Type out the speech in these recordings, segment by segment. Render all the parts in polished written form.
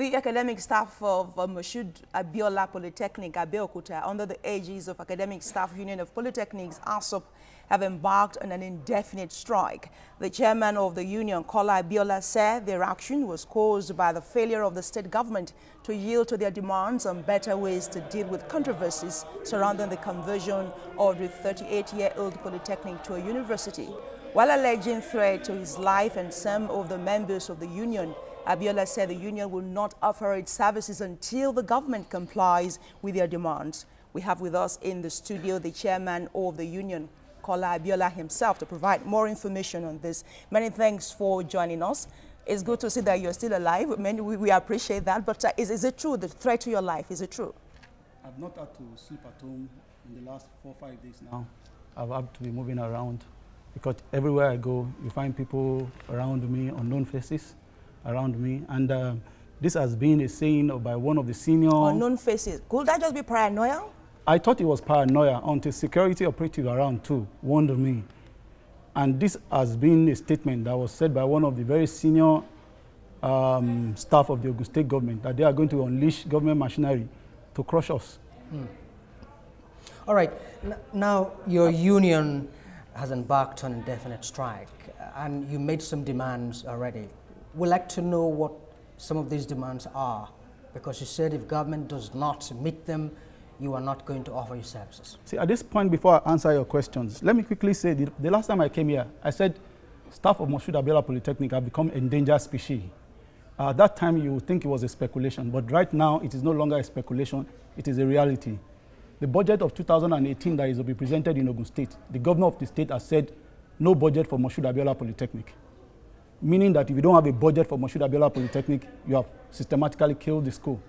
the academic staff of Moshood Abiola Polytechnic, Abeokuta, under the aegis of Academic Staff Union of Polytechnics, ASUP, have embarked on an indefinite strike. The chairman of the union, Kola Abiola, said their action was caused by the failure of the state government to yield to their demands on better ways to deal with controversies surrounding the conversion of the 38-year-old polytechnic to a university. While alleging threat to his life and some of the members of the union, Abiola said the union will not offer its services until the government complies with their demands. We have with us in the studio the chairman of the union, Kola Abiola himself, to provide more information on this. Many thanks for joining us. It's good to see that you're still alive. We appreciate that. But is it true, the threat to your life, is it true? I've not had to sleep at home in the last 4 or 5 days now. I've had to be moving around because everywhere I go, you find people around me, unknown faces around me. And this has been a saying by one of the senior... Unknown faces. Could that just be paranoia? I thought it was paranoia until security operative around too warned me. And this has been a statement that was said by one of the very senior staff of the Ogun State government, that they are going to unleash government machinery to crush us. All right. Now, your union has embarked on indefinite strike, and you made some demands already. We'd like to know what some of these demands are, because you said if government does not meet them, you are not going to offer your services. See, at this point, before I answer your questions, let me quickly say the last time I came here, I said staff of Moshood Abiola Polytechnic have become endangered species. At that time, you would think it was a speculation, but right now, it is no longer a speculation, it is a reality. The budget of 2018 that is to be presented in Ogun State, the governor of the state has said no budget for Moshood Abiola Polytechnic. Meaning that if you don't have a budget for Moshood Abiola Polytechnic, you have systematically killed the school.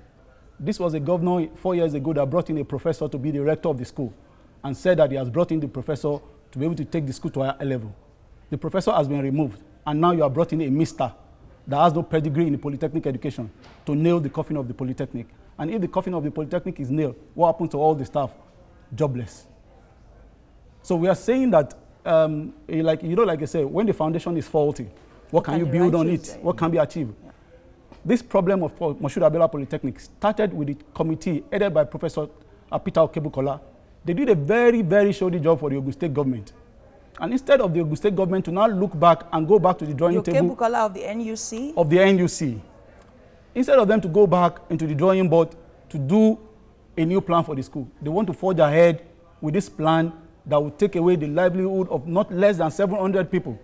This was a governor 4 years ago that brought in a professor to be the rector of the school and said that he has brought in the professor to be able to take the school to a higher level. The professor has been removed, and now you have brought in a mister that has no pedigree in the polytechnic education to nail the coffin of the polytechnic. And if the coffin of the polytechnic is nailed, what happens to all the staff? Jobless. So we are saying that, like I said, when the foundation is faulty, what can you build on it? What can be achieved? Yeah. This problem of Moshood Abiola Polytechnic started with the committee headed by Professor Peter Okebukola. They did a very, very shoddy job for the Ogun State government. And instead of the Ogun State government to now look back and go back to the drawing table... Okebukola of the NUC? Of the NUC. Instead of them to go back into the drawing board to do a new plan for the school, they want to forge ahead with this plan that will take away the livelihood of not less than 700 people.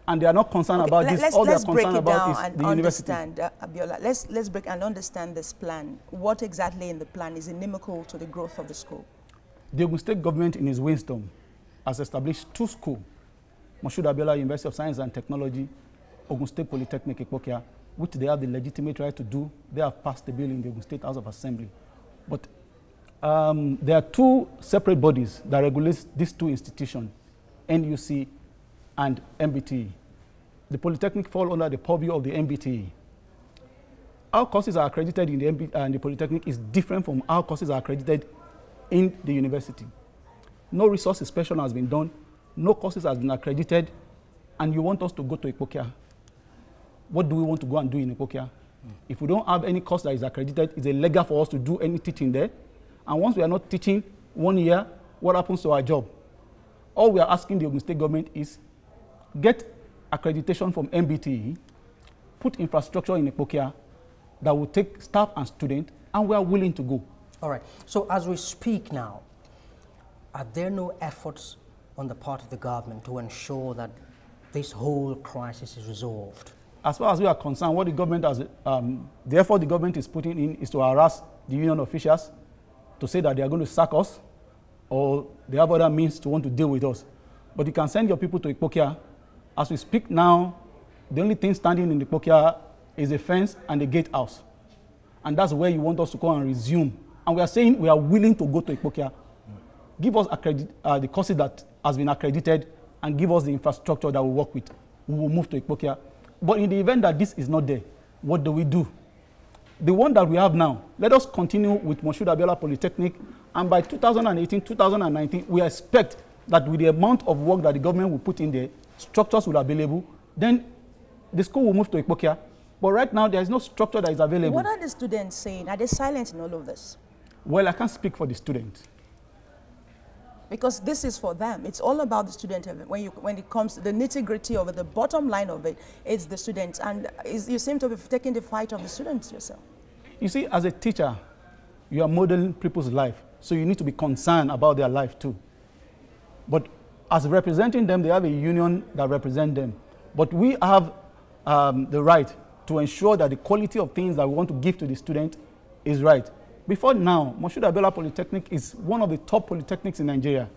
And they are not concerned about this. All they are concerned about is the university. Abiola, let's break and understand this plan. What exactly in the plan is inimical to the growth of the school? The Ogun State government, in its wisdom, has established 2 schools: Moshood Abiola University of Science and Technology, Ogun State Polytechnic Ikpokia, which they have the legitimate right to do. They have passed the bill in the Ogun State House of Assembly. But there are 2 separate bodies that regulate these 2 institutions, NUC and MBTE. The Polytechnic fall under the purview of the MBTE. Our courses are accredited in the Polytechnic is different from our courses are accredited in the university. No resource inspection has been done, no courses has been accredited, and you want us to go to Ikpokia. What do we want to go and do in Ikpokia? If we don't have any course that is accredited, it's illegal for us to do any teaching there. And once we are not teaching 1 year, what happens to our job? All we are asking the Ogun State government is get accreditation from MBTE, put infrastructure in Ikpokia that will take staff and students, and we are willing to go. All right. So as we speak now, are there no efforts on the part of the government to ensure that this whole crisis is resolved? As far as we are concerned, what the government has, the effort the government is putting in is to harass the union officials to say that they are going to sack us, or they have other means to want to deal with us. But you can send your people to Ikpokia. As we speak now, the only thing standing in Ikpokia is a fence and a gatehouse. And that's where you want us to go and resume. And we are saying we are willing to go to Ikpokia. Give us the courses that has been accredited and give us the infrastructure that we work with. We will move to Ikpokia. But in the event that this is not there, what do we do? The one that we have now, let us continue with Moshood Abiola Polytechnic, and by 2018, 2019, we expect that with the amount of work that the government will put in there, structures will be available, then the school will move to Ikpokia. But right now, there is no structure that is available. What are the students saying? Are they silent in all of this? Well, I can't speak for the students. Because this is for them. It's all about the student. When it comes to the nitty-gritty of it, the bottom line of it, it's the students. And you seem to be taking the fight of the students yourself. You see, as a teacher, you are modeling people's life. So you need to be concerned about their life too. But as representing them, they have a union that represents them. But we have the right to ensure that the quality of things that we want to give to the student is right. Before now, Moshood Abiola Polytechnic is one of the top polytechnics in Nigeria.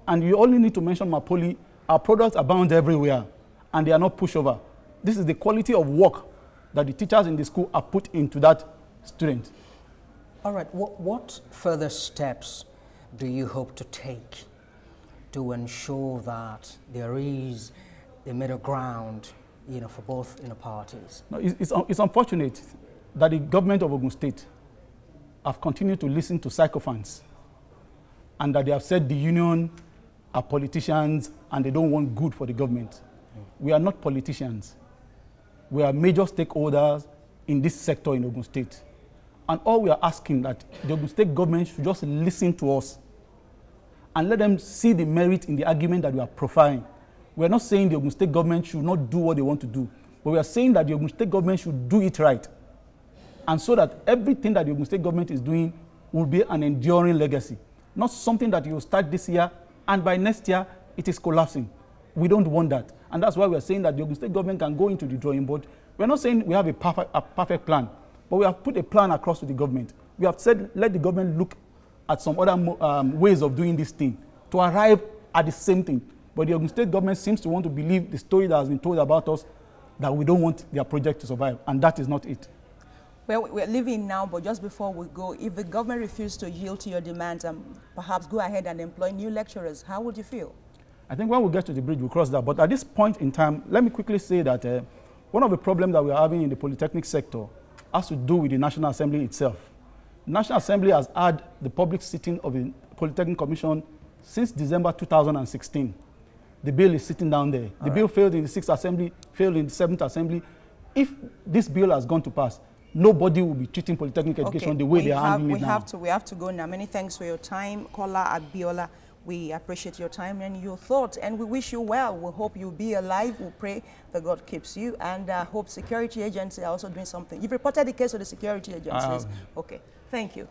And you only need to mention MAPOLY. Our products abound everywhere, and they are not pushover. This is the quality of work that the teachers in the school have put into that student. All right, what further steps do you hope to take to ensure that there is a middle ground, for both parties? No, it's unfortunate that the government of Ogun State have continued to listen to sycophants, and that they have said the union are politicians and they don't want good for the government. We are not politicians. We are major stakeholders in this sector in Ogun State. And all we are asking that the Ogun State government should just listen to us and let them see the merit in the argument that we are profiling. We are not saying the Ogun State government should not do what they want to do, but we are saying that the Ogun State government should do it right. And so that everything that the Ogun State government is doing will be an enduring legacy, not something that you start this year and by next year it is collapsing. We don't want that. And that's why we are saying that the Ogun State government can go into the drawing board. We are not saying we have a perfect plan, but we have put a plan across to the government. We have said, let the government look at some other ways of doing this thing to arrive at the same thing. But the Ogun State government seems to want to believe the story that has been told about us, that we don't want their project to survive, and that is not it. Well, we're living now, but just before we go, if the government refused to yield to your demands and perhaps go ahead and employ new lecturers, how would you feel? I think when we get to the bridge, we'll cross that. But at this point in time, let me quickly say that one of the problems that we're having in the polytechnic sector has to do with the National Assembly itself. The National Assembly has had the public sitting of the Polytechnic Commission since December 2016. The bill is sitting down there. The bill failed in the 6th Assembly, failed in the 7th Assembly. If this bill has gone to pass, nobody will be treating polytechnic education the way they are handling it now. We have to go now. Many thanks for your time, Kola Abiola. We appreciate your time and your thoughts, and we wish you well. We hope you'll be alive. We pray that God keeps you, and hope security agencies are also doing something. You've reported the case of the security agencies. Okay, thank you.